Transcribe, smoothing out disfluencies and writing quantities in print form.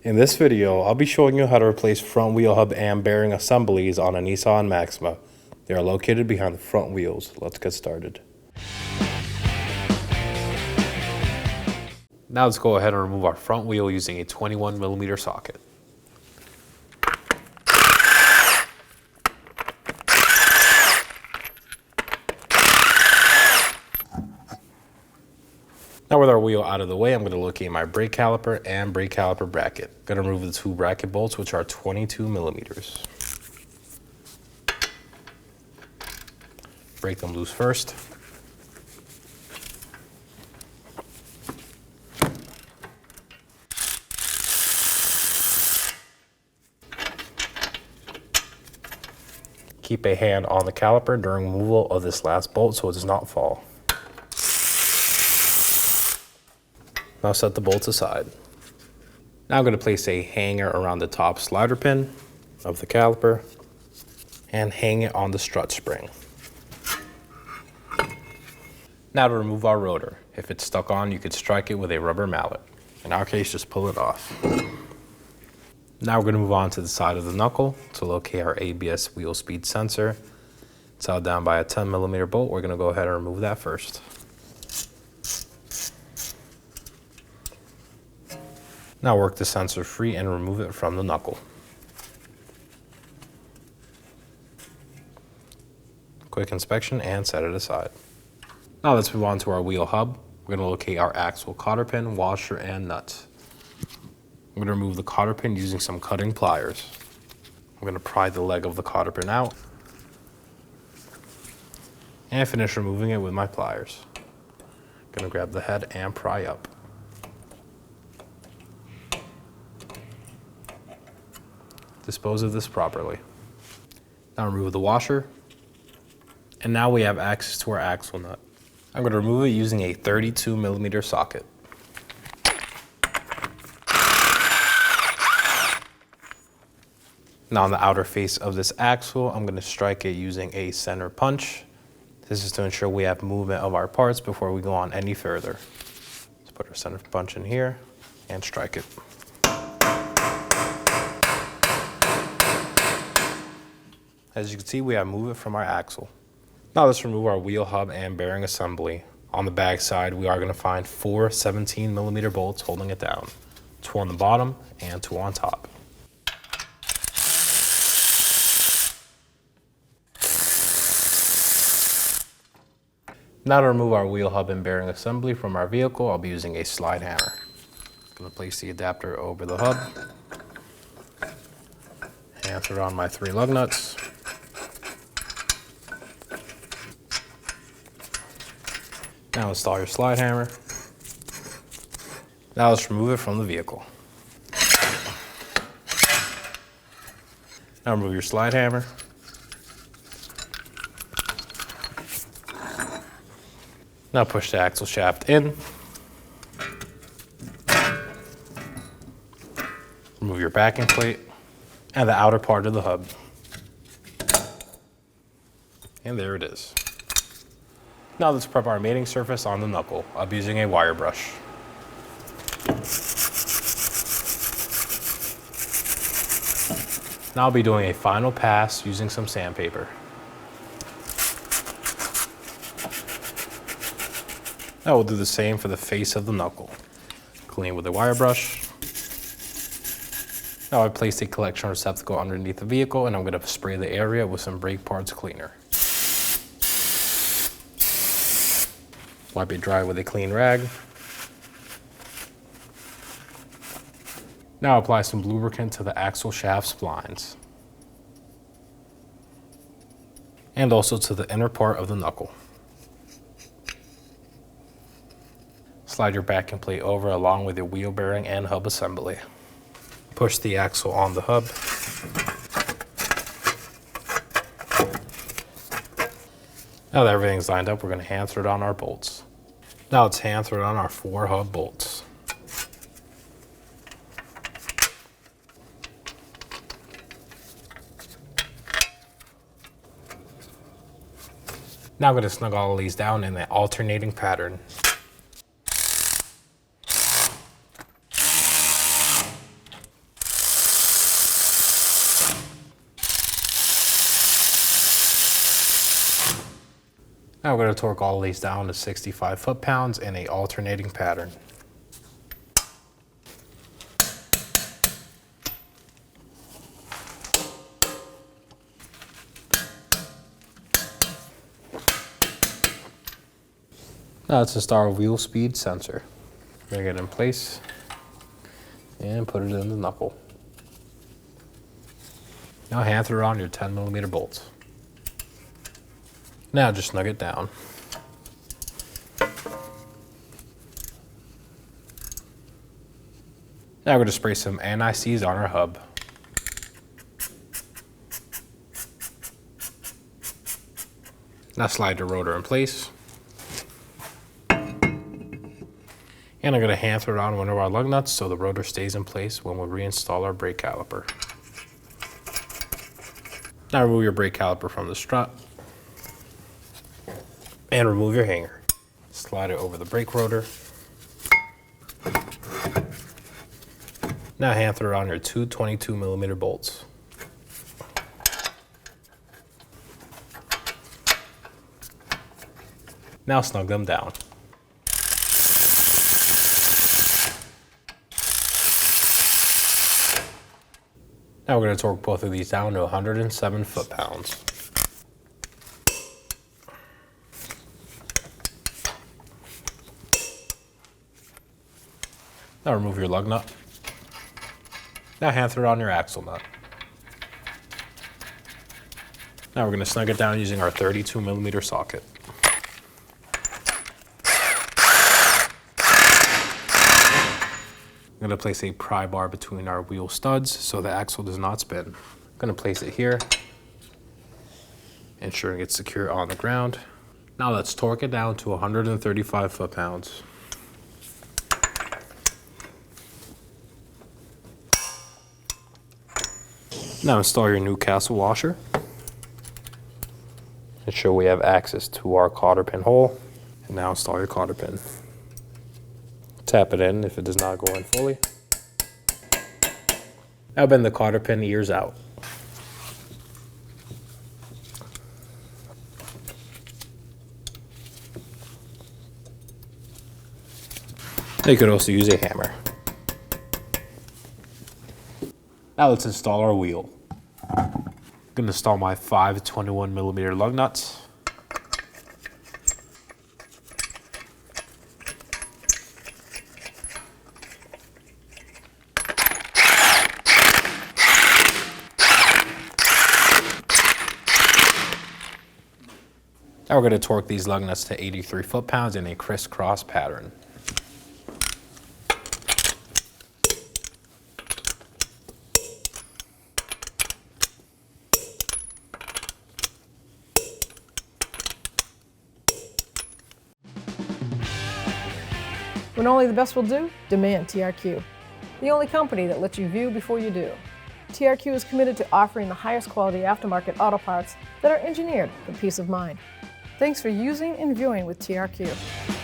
In this video, I'll be showing you how to replace front wheel hub and bearing assemblies on a Nissan Maxima. They are located behind the front wheels. Let's get started. Now let's go ahead and remove our front wheel using a 21mm socket. Now with our wheel out of the way, I'm going to locate my brake caliper and brake caliper bracket. I'm going to remove the two bracket bolts, which are 22mm. Break them loose first. Keep a hand on the caliper during removal of this last bolt so it does not fall. Now set the bolts aside. Now I'm going to place a hanger around the top slider pin of the caliper and hang it on the strut spring. Now to remove our rotor. If it's stuck on, you could strike it with a rubber mallet. In our case, just pull it off. Now we're going to move on to the side of the knuckle to locate our ABS wheel speed sensor. It's held down by a 10mm bolt. We're going to go ahead and remove that first. Now work the sensor free and remove it from the knuckle. Quick inspection and set it aside. Now let's move on to our wheel hub. We're going to locate our axle cotter pin, washer, and nuts. I'm going to remove the cotter pin using some cutting pliers. I'm going to pry the leg of the cotter pin out and finish removing it with my pliers. I'm going to grab the head and pry up. Dispose of this properly. Now remove the washer. And now we have access to our axle nut. I'm going to remove it using a 32mm socket. Now on the outer face of this axle, I'm going to strike it using a center punch. This is to ensure we have movement of our parts before we go on any further. Let's put our center punch in here and strike it. As you can see, we have movement from our axle. Now let's remove our wheel hub and bearing assembly. On the back side, we are going to find 4 17mm bolts holding it down. 2 on the bottom and 2 on top. Now to remove our wheel hub and bearing assembly from our vehicle, I'll be using a slide hammer. I'm going to place the adapter over the hub and put on my 3 lug nuts. Now install your slide hammer. Now let's remove it from the vehicle. Now remove your slide hammer. Now push the axle shaft in. Remove your backing plate and the outer part of the hub. And there it is. Now let's prep our mating surface on the knuckle. I'll be using a wire brush. Now I'll be doing a final pass using some sandpaper. Now we'll do the same for the face of the knuckle. Clean with a wire brush. Now I placed a collection receptacle underneath the vehicle and I'm going to spray the area with some brake parts cleaner. Wipe it dry with a clean rag. Now apply some lubricant to the axle shaft splines. And also to the inner part of the knuckle. Slide your backing plate over along with your wheel bearing and hub assembly. Push the axle on the hub. Now that everything's lined up, we're going to hand thread on our bolts. Now let's hand thread on our 4 hub bolts. Now I'm going to snug all of these down in an alternating pattern. Now we're going to torque all of these down to 65 foot-pounds in a alternating pattern. Now let's install our wheel speed sensor. Bring it in place and put it in the knuckle. Now hand through on your 10mm bolts. Now just snug it down. Now we're going to spray some anti-seize on our hub. Now slide the rotor in place. And I'm going to hand thread on one of our lug nuts so the rotor stays in place when we reinstall our brake caliper. Now remove your brake caliper from the strut and remove your hanger. Slide it over the brake rotor. Now hand thread on your two 22mm bolts. Now snug them down. Now we're going to torque both of these down to 107 foot-pounds. Now remove your lug nut. Now hand thread on your axle nut. Now we're going to snug it down using our 32mm socket. I'm going to place a pry bar between our wheel studs so the axle does not spin. I'm going to place it here, ensuring it's secure on the ground. Now let's torque it down to 135 foot-pounds. Now install your Newcastle washer. Ensure we have access to our cotter pin hole. And now install your cotter pin. Tap it in if it does not go in fully. Now bend the cotter pin ears out. You could also use a hammer. Now let's install our wheel. I'm going to install my 5 21mm lug nuts. Now we're going to torque these lug nuts to 83 foot-pounds in a crisscross pattern. When only the best will do, demand TRQ. The only company that lets you view before you do. TRQ is committed to offering the highest quality aftermarket auto parts that are engineered for peace of mind. Thanks for using and viewing with TRQ.